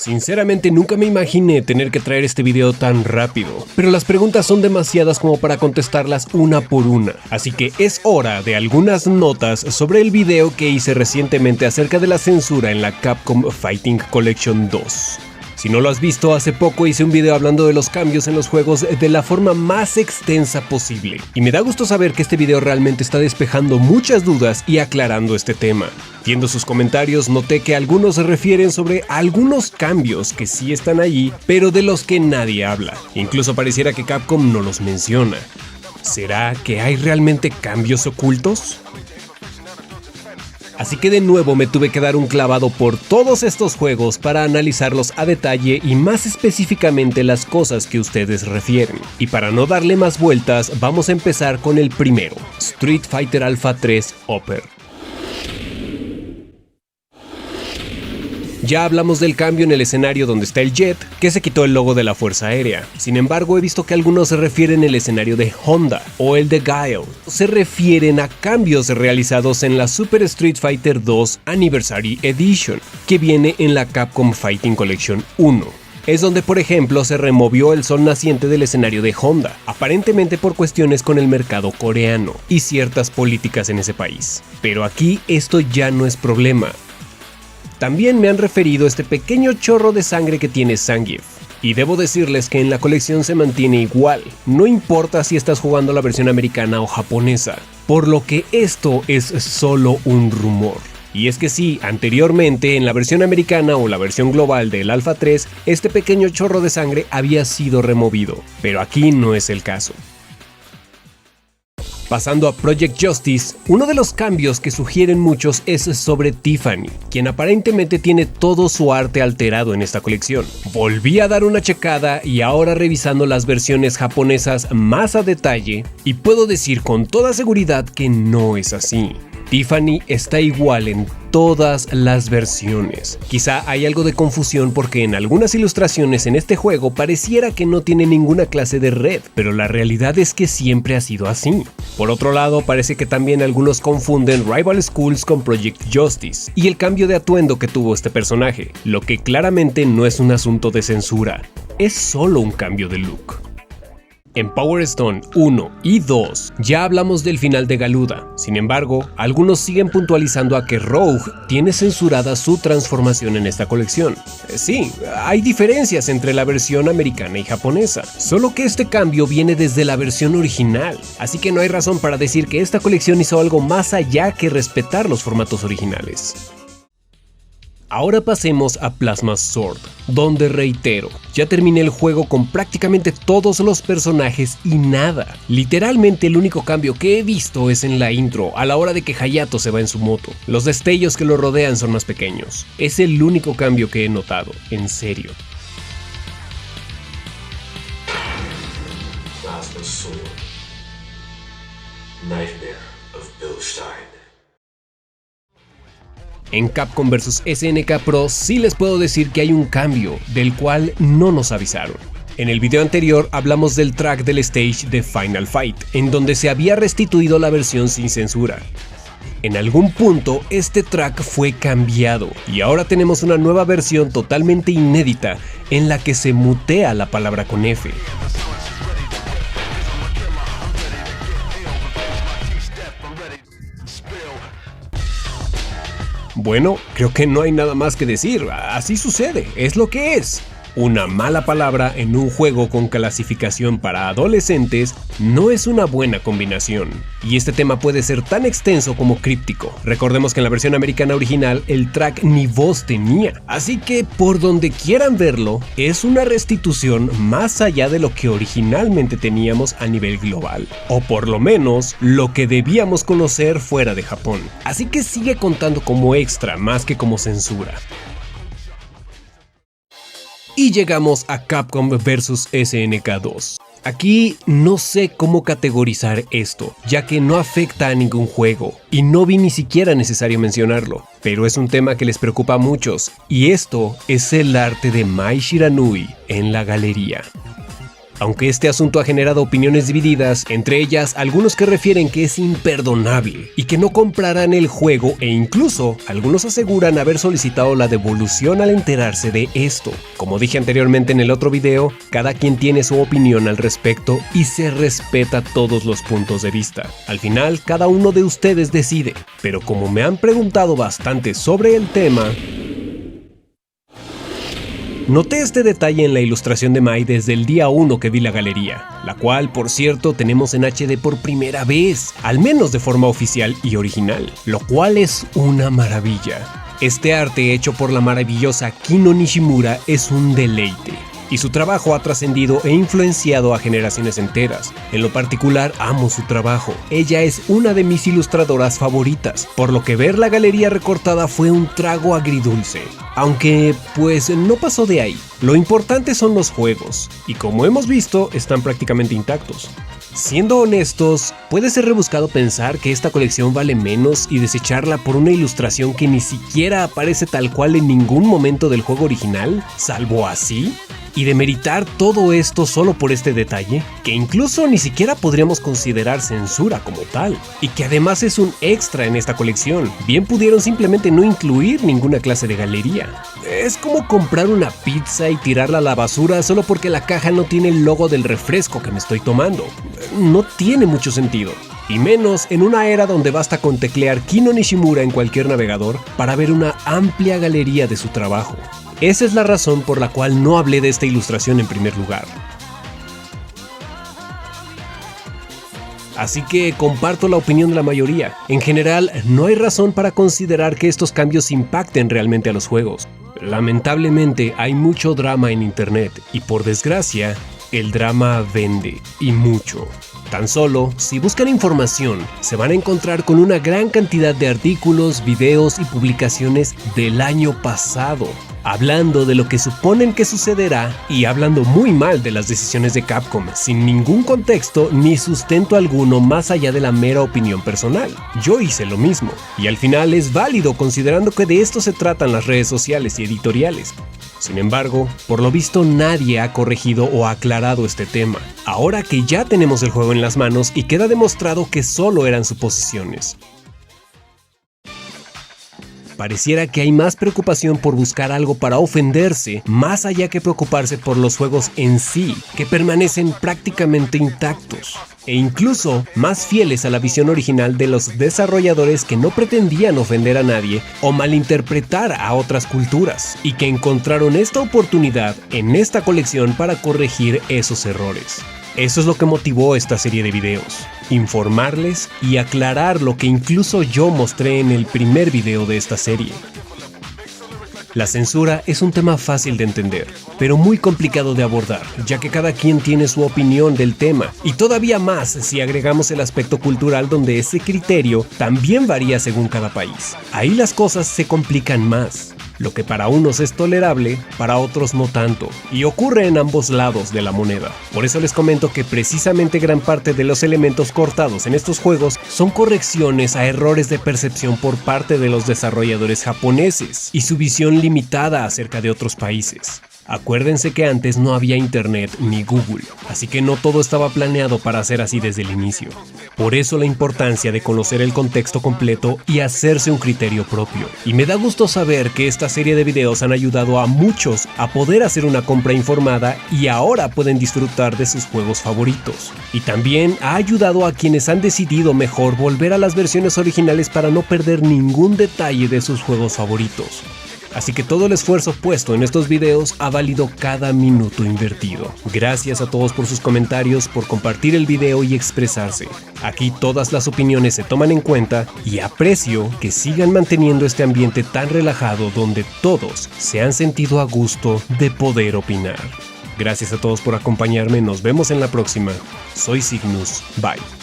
Sinceramente nunca me imaginé tener que traer este video tan rápido, pero las preguntas son demasiadas como para contestarlas una por una, así que es hora de algunas notas sobre el video que hice recientemente acerca de la censura en la Capcom Fighting Collection 2. Si no lo has visto, hace poco hice un video hablando de los cambios en los juegos de la forma más extensa posible, y me da gusto saber que este video realmente está despejando muchas dudas y aclarando este tema. Viendo sus comentarios noté que algunos se refieren sobre algunos cambios que sí están allí, pero de los que nadie habla. Incluso pareciera que Capcom no los menciona. ¿Será que hay realmente cambios ocultos? Así que de nuevo me tuve que dar un clavado por todos estos juegos para analizarlos a detalle y más específicamente las cosas que ustedes refieren. Y para no darle más vueltas, vamos a empezar con el primero, Street Fighter Alpha 3 Upper. Ya hablamos del cambio en el escenario donde está el Jet, que se quitó el logo de la Fuerza Aérea. Sin embargo, he visto que algunos se refieren al escenario de Honda o el de Guile. Se refieren a cambios realizados en la Super Street Fighter 2 Anniversary Edition, que viene en la Capcom Fighting Collection 1. Es donde, por ejemplo, se removió el sol naciente del escenario de Honda, aparentemente por cuestiones con el mercado coreano y ciertas políticas en ese país. Pero aquí esto ya no es problema. También me han referido a este pequeño chorro de sangre que tiene Zangief, y debo decirles que en la colección se mantiene igual, no importa si estás jugando la versión americana o japonesa, por lo que esto es solo un rumor. Y es que sí, anteriormente en la versión americana o la versión global del Alpha 3, este pequeño chorro de sangre había sido removido, pero aquí no es el caso. Pasando a Project Justice, uno de los cambios que sugieren muchos es sobre Tiffany, quien aparentemente tiene todo su arte alterado en esta colección. Volví a dar una checada y ahora revisando las versiones japonesas más a detalle, y puedo decir con toda seguridad que no es así. Tiffany está igual en todas las versiones. Quizá hay algo de confusión porque en algunas ilustraciones en este juego pareciera que no tiene ninguna clase de red, pero la realidad es que siempre ha sido así. Por otro lado, parece que también algunos confunden Rival Schools con Project Justice y el cambio de atuendo que tuvo este personaje, lo que claramente no es un asunto de censura, es solo un cambio de look. En Power Stone 1 y 2 ya hablamos del final de Galuda, sin embargo, algunos siguen puntualizando a que Rogue tiene censurada su transformación en esta colección. Sí, hay diferencias entre la versión americana y japonesa, solo que este cambio viene desde la versión original, así que no hay razón para decir que esta colección hizo algo más allá que respetar los formatos originales. Ahora pasemos a Plasma Sword, donde reitero, ya terminé el juego con prácticamente todos los personajes y nada. Literalmente el único cambio que he visto es en la intro, a la hora de que Hayato se va en su moto. Los destellos que lo rodean son más pequeños. Es el único cambio que he notado, en serio. Plasma Sword. Nightmare of Bill Stein. En Capcom vs SNK Pro sí les puedo decir que hay un cambio, del cual no nos avisaron. En el video anterior hablamos del track del stage de Final Fight, en donde se había restituido la versión sin censura. En algún punto este track fue cambiado, y ahora tenemos una nueva versión totalmente inédita, en la que se mutea la palabra con F. Bueno, creo que no hay nada más que decir, así sucede, es lo que es. Una mala palabra en un juego con clasificación para adolescentes no es una buena combinación, y este tema puede ser tan extenso como críptico. Recordemos que en la versión americana original el track ni voz tenía, así que por donde quieran verlo, es una restitución más allá de lo que originalmente teníamos a nivel global, o por lo menos lo que debíamos conocer fuera de Japón, así que sigue contando como extra más que como censura. Y llegamos a Capcom vs SNK 2. Aquí no sé cómo categorizar esto, ya que no afecta a ningún juego, y no vi ni siquiera necesario mencionarlo, pero es un tema que les preocupa a muchos, y esto es el arte de Mai Shiranui en la galería. Aunque este asunto ha generado opiniones divididas, entre ellas algunos que refieren que es imperdonable y que no comprarán el juego, e incluso algunos aseguran haber solicitado la devolución al enterarse de esto. Como dije anteriormente en el otro video, cada quien tiene su opinión al respecto y se respeta todos los puntos de vista. Al final, cada uno de ustedes decide, pero como me han preguntado bastante sobre el tema, noté este detalle en la ilustración de Mai desde el día 1 que vi la galería, la cual, por cierto, tenemos en HD por primera vez, al menos de forma oficial y original, lo cual es una maravilla. Este arte hecho por la maravillosa Kino Nishimura es un deleite, y su trabajo ha trascendido e influenciado a generaciones enteras. En lo particular, amo su trabajo. Ella es una de mis ilustradoras favoritas, por lo que ver la galería recortada fue un trago agridulce. Aunque, pues, no pasó de ahí. Lo importante son los juegos, y como hemos visto, están prácticamente intactos. Siendo honestos, puede ser rebuscado pensar que esta colección vale menos y desecharla por una ilustración que ni siquiera aparece tal cual en ningún momento del juego original, salvo así. Y demeritar todo esto solo por este detalle, que incluso ni siquiera podríamos considerar censura como tal, y que además es un extra en esta colección. Bien pudieron simplemente no incluir ninguna clase de galería. Es como comprar una pizza y tirarla a la basura solo porque la caja no tiene el logo del refresco que me estoy tomando. No tiene mucho sentido. Y menos en una era donde basta con teclear Kino Nishimura en cualquier navegador para ver una amplia galería de su trabajo. Esa es la razón por la cual no hablé de esta ilustración en primer lugar. Así que comparto la opinión de la mayoría. En general, no hay razón para considerar que estos cambios impacten realmente a los juegos. Lamentablemente, hay mucho drama en internet y por desgracia, el drama vende, y mucho. Tan solo, si buscan información, se van a encontrar con una gran cantidad de artículos, videos y publicaciones del año pasado, hablando de lo que suponen que sucederá y hablando muy mal de las decisiones de Capcom, sin ningún contexto ni sustento alguno más allá de la mera opinión personal. Yo hice lo mismo, y al final es válido considerando que de esto se tratan las redes sociales y editoriales. Sin embargo, por lo visto nadie ha corregido o aclarado este tema, ahora que ya tenemos el juego en las manos y queda demostrado que solo eran suposiciones. Pareciera que hay más preocupación por buscar algo para ofenderse, más allá que preocuparse por los juegos en sí, que permanecen prácticamente intactos, e incluso más fieles a la visión original de los desarrolladores que no pretendían ofender a nadie o malinterpretar a otras culturas, y que encontraron esta oportunidad en esta colección para corregir esos errores. Eso es lo que motivó esta serie de videos, informarles y aclarar lo que incluso yo mostré en el primer video de esta serie. La censura es un tema fácil de entender, pero muy complicado de abordar, ya que cada quien tiene su opinión del tema, y todavía más si agregamos el aspecto cultural donde ese criterio también varía según cada país. Ahí las cosas se complican más. Lo que para unos es tolerable, para otros no tanto, y ocurre en ambos lados de la moneda. Por eso les comento que precisamente gran parte de los elementos cortados en estos juegos son correcciones a errores de percepción por parte de los desarrolladores japoneses y su visión limitada acerca de otros países. Acuérdense que antes no había internet ni Google, así que no todo estaba planeado para ser así desde el inicio. Por eso la importancia de conocer el contexto completo y hacerse un criterio propio. Y me da gusto saber que esta serie de videos han ayudado a muchos a poder hacer una compra informada y ahora pueden disfrutar de sus juegos favoritos. Y también ha ayudado a quienes han decidido mejor volver a las versiones originales para no perder ningún detalle de sus juegos favoritos. Así que todo el esfuerzo puesto en estos videos ha valido cada minuto invertido. Gracias a todos por sus comentarios, por compartir el video y expresarse. Aquí todas las opiniones se toman en cuenta y aprecio que sigan manteniendo este ambiente tan relajado donde todos se han sentido a gusto de poder opinar. Gracias a todos por acompañarme, nos vemos en la próxima. Soy Cygnus, bye.